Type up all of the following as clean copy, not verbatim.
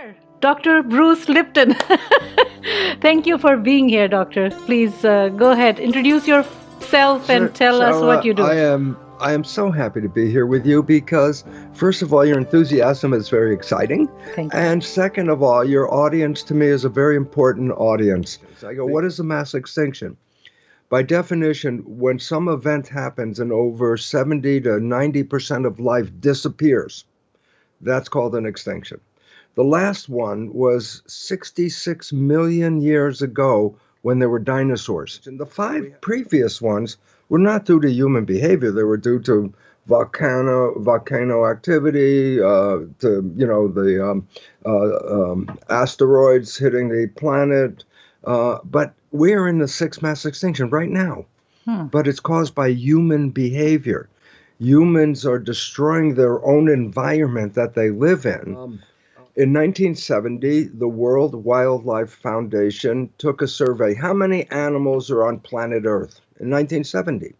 Here, Dr. Bruce Lipton. Thank you for being here, Doctor. Please go ahead, introduce yourself and tell us what you do. I am so happy to be here with you because, first of all, your enthusiasm is very exciting. Thank you. And second of all, your audience to me is a very important audience. I go, what is a mass extinction? By definition, when some event happens and over 70 to 90% of life disappears, that's called an extinction. The last one was 66 million years ago when there were dinosaurs. And the 5 previous ones were not due to human behavior. They were due to volcano activity, to asteroids hitting the planet. But we're in the 6th mass extinction right now. But it's caused by human behavior. Humans are destroying their own environment that they live in. In 1970, the World Wildlife Foundation took a survey. How many animals are on planet Earth? In 1970.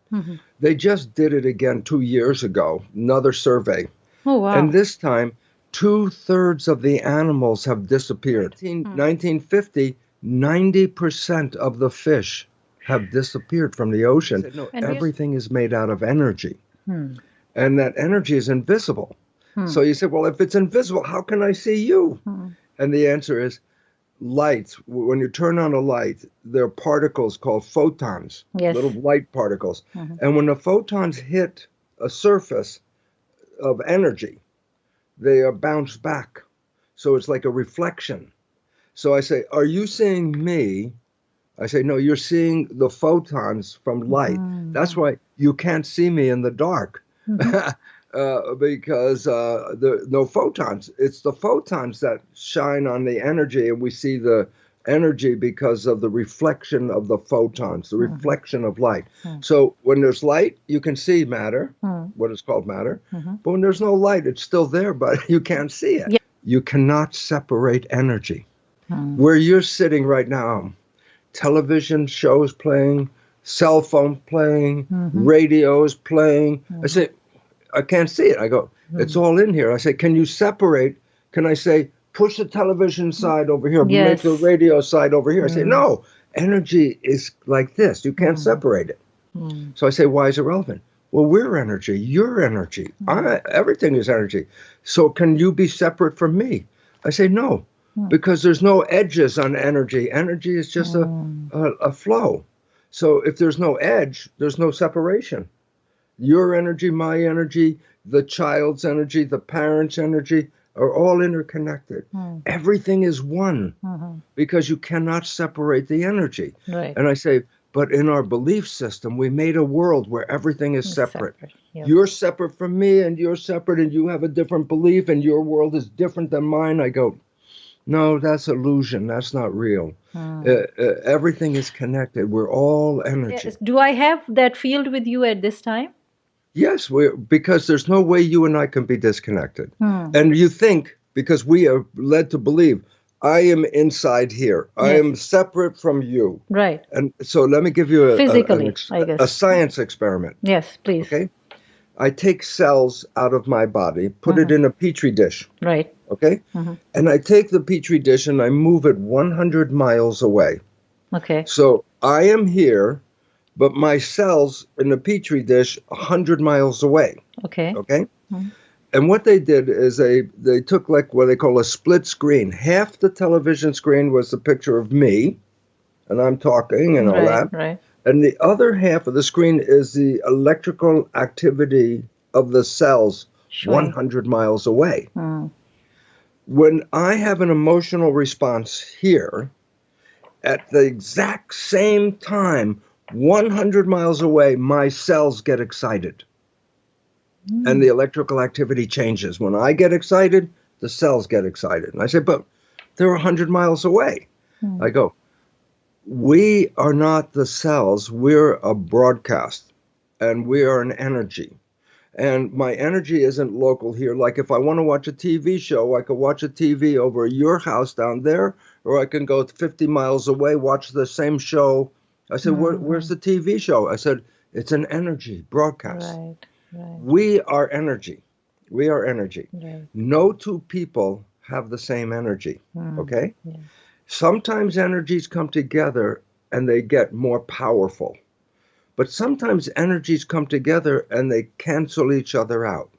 They just did it again 2 years ago, another survey. Oh, wow. And this time, 2/3 of the animals have disappeared. In 1950, 90% of the fish have disappeared from the ocean. No, everything is made out of energy. And that energy is invisible. So you say, well, if it's invisible, how can I see you? And the answer is light. When you turn on a light, there are particles called photons, little light particles. And when the photons hit a surface of energy, they are bounced back. So it's like a reflection. So I say, are you seeing me? I say, no, you're seeing the photons from light. That's why you can't see me in the dark. Because there are no photons. It's the photons that shine on the energy, and we see the energy because of the reflection of the photons, the reflection of light. So when there's light, you can see matter, what is called matter. But when there's no light, it's still there, but you can't see it. You cannot separate energy. Where you're sitting right now, television shows playing, cell phone playing, radios playing. I say, I can't see it. I go, it's all in here. I say, can you separate? Can I say, push the television side over here, make the radio side over here? I say, no, energy is like this. You can't separate it. So I say, why is it relevant? Well, we're energy. You're energy. Everything is energy. So can you be separate from me? I say, no, because there's no edges on energy. Energy is just a flow. So if there's no edge, there's no separation. Your energy, my energy, the child's energy, the parent's energy are all interconnected. Everything is one because you cannot separate the energy. And I say, but in our belief system, we made a world where everything is separate. You're separate from me and you're separate and you have a different belief and your world is different than mine. I go, no, that's illusion. That's not real. Everything is connected. We're all energy. Do I have that field with you at this time? Yes, because there's no way you and I can be disconnected. And you think, because we are led to believe, I am inside here. I am separate from you. Right. And so let me give you physically, a science experiment. Yes, please. Okay. I take cells out of my body, put it in a petri dish. Right. Okay. And I take the petri dish and I move it 100 miles away. Okay. So I am here, but my cells in the petri dish 100 miles away. Okay. Okay. And what they did is they took like what they call a split screen. Half the television screen was a picture of me, and I'm talking and all that. Right. And the other half of the screen is the electrical activity of the cells 100 miles away. When I have an emotional response here, at the exact same time, 100 miles away, my cells get excited. And the electrical activity changes. When I get excited, the cells get excited. And I say, but they're 100 miles away. I go, we are not the cells. We're a broadcast. And we are an energy. And my energy isn't local here. Like if I want to watch a TV show, I could watch a TV over your house down there, or I can go 50 miles away, watch the same show. I said, where's the TV show? I said, it's an energy broadcast. Right. We are energy. We are energy. Right. No two people have the same energy. Mm. Okay? Yeah. Sometimes energies come together and they get more powerful. But sometimes energies come together and they cancel each other out.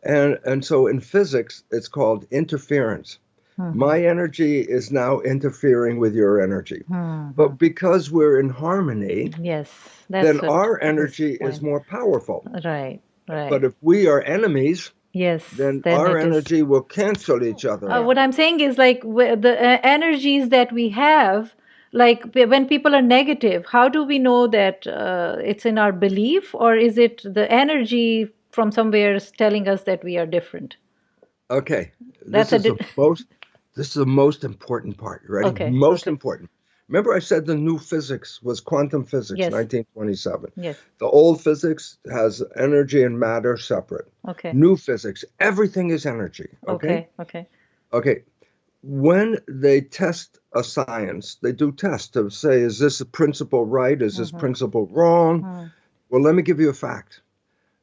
And so in physics, it's called interference. Mhm. My energy is now interfering with your energy. Mhm. But because we're in harmony, Yes, then that's what our this energy is point. more powerful. Right, right. But if we are enemies, Yes, then then our it is. energy will cancel each other out. What I'm saying is like the energies that we have, like when people are negative, how do we know that it's in our belief, or is it the energy from somewhere is telling us that we are different? Okay, That's a this is the most important part. You ready? okay. Most Okay. important. Remember, I said the new physics was quantum physics, Yes. 1927. Yes. The old physics has energy and matter separate. Okay. New physics, everything is energy. Okay. Okay. Okay. When they test a science, they do tests to say, is this principle right? Is this principle wrong? Mhm. Well, let me give you a fact.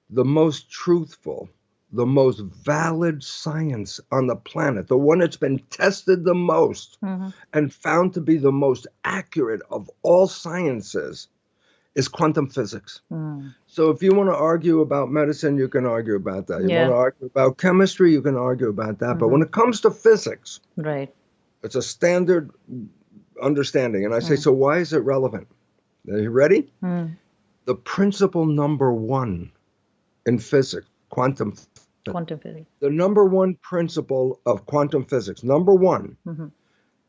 The most truthful, the most valid science on the planet, the one that's been tested the most Mhm. and found to be the most accurate of all sciences, is quantum physics. Mm. So if you want to argue about medicine, you can argue about that. You want to Yeah. argue about chemistry, you can argue about that. But when Mhm. it comes to physics, Right. it's a standard understanding. And I say, Mm. so why is it relevant? Are you ready? Mm. The principle number one in physics, quantum Quantum physics. the number one principle of quantum physics, number one, Mhm.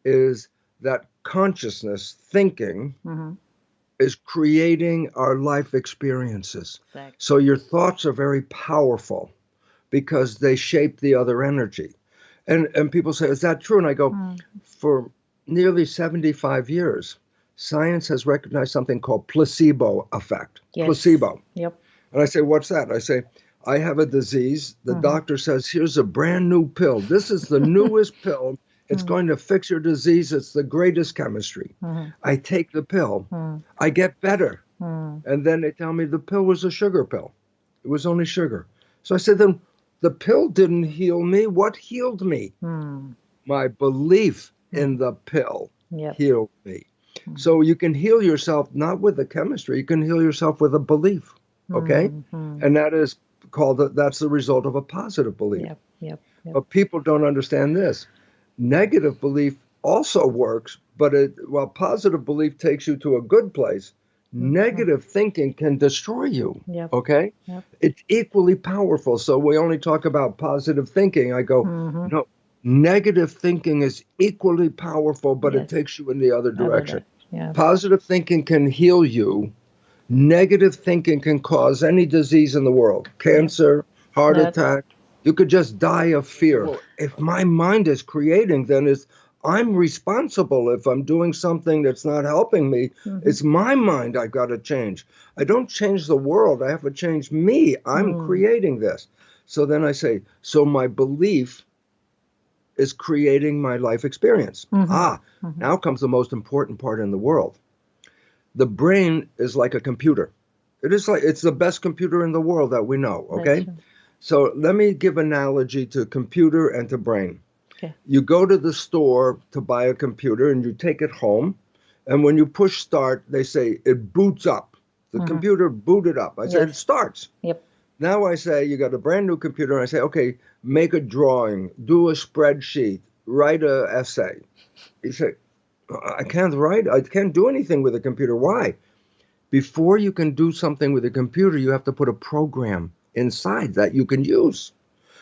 is that consciousness, thinking, Mhm. is creating our life experiences. Exactly. So your thoughts are very powerful because they shape the other energy. And people say, is that true? And I go, Mm. for nearly 75 years, science has recognized something called placebo effect. Yes. Placebo. Yep. And I say, what's that? I say, I have a disease. The doctor says, here's a brand new pill. This is the newest pill. It's going to fix your disease. It's the greatest chemistry. I take the pill. I get better. And then they tell me the pill was a sugar pill. It was only sugar. So I said, then the pill didn't heal me. What healed me? My belief in the pill Yep. healed me. So you can heal yourself not with the chemistry, you can heal yourself with a belief. Okay? And that is that's the result of a positive belief. Yep. But people don't understand this. Negative belief also works, but while positive belief takes you to a good place, negative thinking can destroy you. Yep. Okay? Yep. It's equally powerful. So we only talk about positive thinking. I go, no, negative thinking is equally powerful, but it Yes. takes you in the other direction. Yeah. Positive thinking can heal you. Negative thinking can cause any disease in the world, cancer, heart attack. You could just die of fear. Well, if my mind is creating, then I'm responsible if I'm doing something that's not helping me. It's my mind I've got to change. I don't change the world. I have to change me. I'm creating this. So then I say, so my belief is creating my life experience. Now comes the most important part in the world. The brain is like a computer. It's the best computer in the world that we know, okay? So let me give an analogy to computer and to brain. Okay. You go to the store to buy a computer and you take it home, and when you push start, they say it boots up. The computer booted up. I said it starts. Yep. Now I say you got a brand new computer, and I say, okay, make a drawing, do a spreadsheet, write an essay. You say, I can't write. I can't do anything with a computer. Why? Before you can do something with a computer, you have to put a program inside that you can use.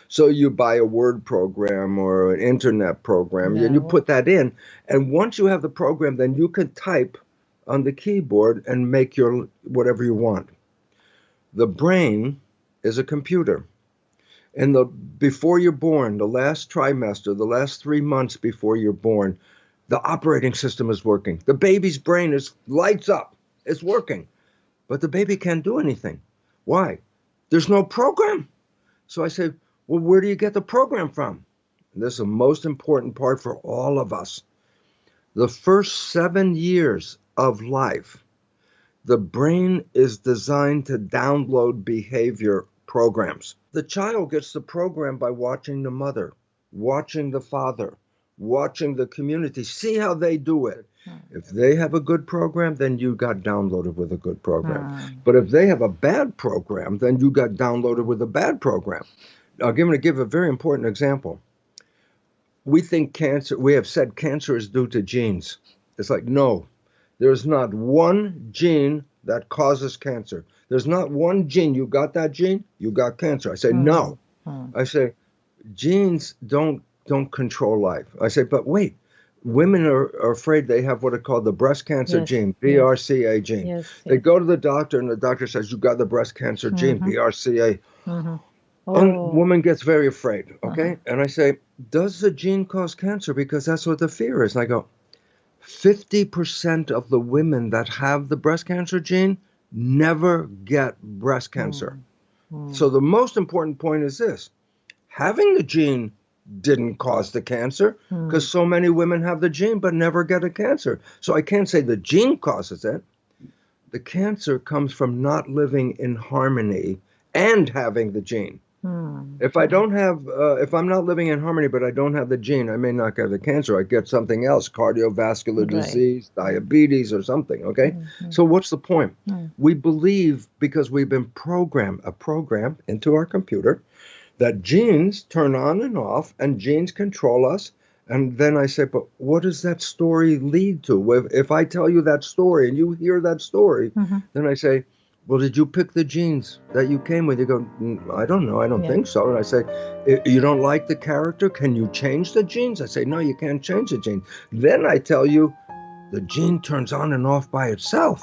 So you buy a Word program or an internet program, and you put that in. And once you have the program, then you can type on the keyboard and make your whatever you want. The brain is a computer. And before you're born, the last trimester, the last 3 months before you're born, the operating system is working. The baby's brain lights up. It's working. But the baby can't do anything. Why? There's no program. So I say, well, where do you get the program from? And this is the most important part for all of us. The first 7 years of life, the brain is designed to download behavior programs. The child gets the program by watching the mother. watching the father, watching the community, see how they do it. If they have a good program, then you got downloaded with a good program. But if they have a bad program, then you got downloaded with a bad program. I'm going to give a very important example. We have said cancer is due to genes. It's like, no, there's not one gene that causes cancer. There's not one gene. You got that gene, you got cancer. I say, no. I say, genes don't control life. I say, but wait, women are afraid they have what are called the breast cancer gene, BRCA gene. They go to the doctor and the doctor says, you got the breast cancer gene, BRCA. And woman gets very afraid, okay? And I say, does the gene cause cancer? Because that's what the fear is. And I go, 50% of the women that have the breast cancer gene never get breast cancer. So the most important point is this. Having the gene didn't cause the cancer because so many women have the gene but never get a cancer. So I can't say the gene causes it. The cancer comes from not living in harmony and having the gene. If I don't have, if I'm not living in harmony, but I don't have the gene, I may not get the cancer. I get something else, cardiovascular disease, diabetes, or something. Okay. So what's the point? We believe because we've been programmed into our computer that genes turn on and off, and genes control us. And then I say, but what does that story lead to? If I tell you that story and you hear that story, then I say, well, did you pick the genes that you came with? You go, I don't know. I don't think so. And I say, you don't like the character? Can you change the genes? I say, no, you can't change the gene. Then I tell you, the gene turns on and off by itself.